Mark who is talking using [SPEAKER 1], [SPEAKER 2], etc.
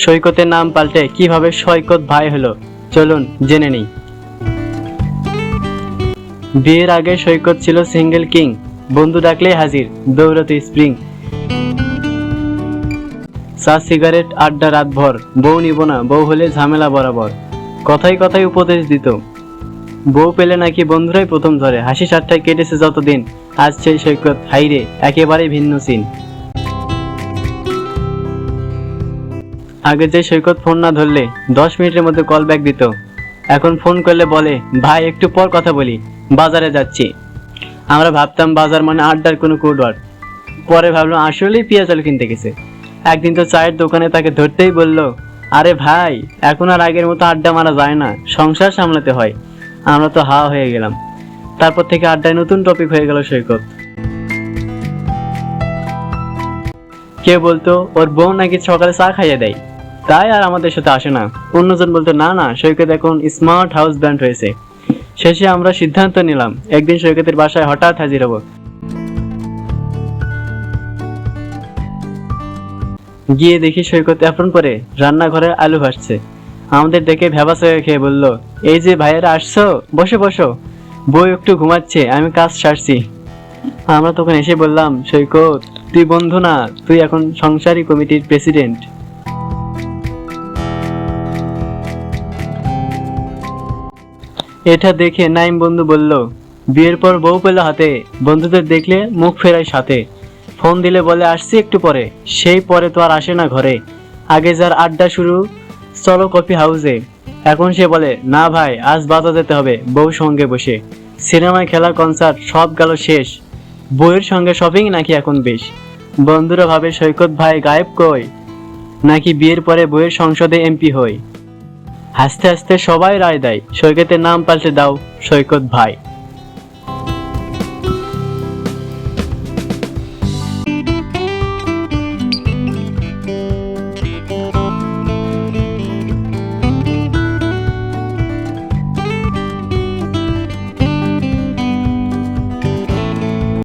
[SPEAKER 1] সৈকতের নাম পাল্টে কিভাবে সৈকত ভাই হলো, চলুন জেনে নিই। বিয়ের আগে সৈকত ছিল সিঙ্গেল কিং, বন্ধু ডাকলেই হাজির, দৌড়তে স্প্রিং। চা সিগারেট আড্ডা রাতভর, বউ নিব না, বউ হলে ঝামেলা বরাবর। কথায় কথায় উপদেশ দিত, বউ পেলে নাকি বন্ধুরাই প্রথম ধরে। হাসি ঠাট্টায় কেটেছে যতদিন, আজ সেই সৈকত হাইরে একেবারে ভিন্ন সিন। আগে যে সৈকত ফোন না ধরলে 10 মিনিটের মধ্যে কল ব্যাক দিত, এখন ফোন করলে বলে ভাই একটু পর কথা বলি, বাজারে যাচ্ছি। আমরা ভাবতাম বাজার মানে আড্ডার কোনো কোড ওয়ার্ড, পরে ভাবলাম আসলেই পেঁয়াজ আলু কিনতে গেছে। একদিন তো চায়ের দোকানে তাকে ধরতেই বলল, আরে ভাই এখন আর আগের মতো আড্ডা মারা যায় না, সংসার সামলাতে হয়। আমরা তো হা হয়ে গেলাম। তারপর থেকে আড্ডায় নতুন টপিক হয়ে গেল সৈকত। কেউ বলতো ওর বউ নাকি সকালে চা খাইয়ে দেয়, তাই আর আমাদের সাথে আসে না। অন্যজন বলতো না না, সৈকত এখন স্মার্ট হাউস ব্র্যান্ড হয়েছে। শেষে আমরা সিদ্ধান্ত নিলাম একদিন সৈকতের বাসায় হঠাৎ হাজির হব। গিয়ে দেখি সৈকত অ্যাপ্রন পরে রান্নাঘরে আলু ভাসছে। আমাদের দেখে ভ্যাবাস হয়ে খেয়ে বলল, এই যে ভাইয়েরা আসছো, বসে বসো, বউ একটু ঘুমাচ্ছে, আমি কাজ সারছি। আমরা তখন এসে বললাম, সৈকত তুই বন্ধু না, তুই এখন সংসারী কমিটির প্রেসিডেন্ট। এটা দেখে নাইম বন্ধু বলল, বিয়ের পর বউ পেল হাতে, বন্ধুদের দেখলে মুখ ফেরাই সাথে। ফোন দিলে বলে আসছি একটু পরে, সেই পরে তো আর আসে না ঘরে। আগে যার আড্ডা শুরু, চলো কফি হাউসে, এখন সে বলে না ভাই আজ বাজার যেতে হবে, বউ সঙ্গে বসে। সিনেমায় খেলা কনসার্ট সব গেল শেষ, বউয়ের সঙ্গে শপিং নাকি এখন বেশ। বন্ধুরা ভাবে সৈকত ভাই গায়েব কই, নাকি বিয়ের পরে বউয়ের সংসদে এমপি হই। হাসতে হাসতে সবাই রায় দেয়, সৈকতের নাম পাল্টে দাও সৈকত ভাই।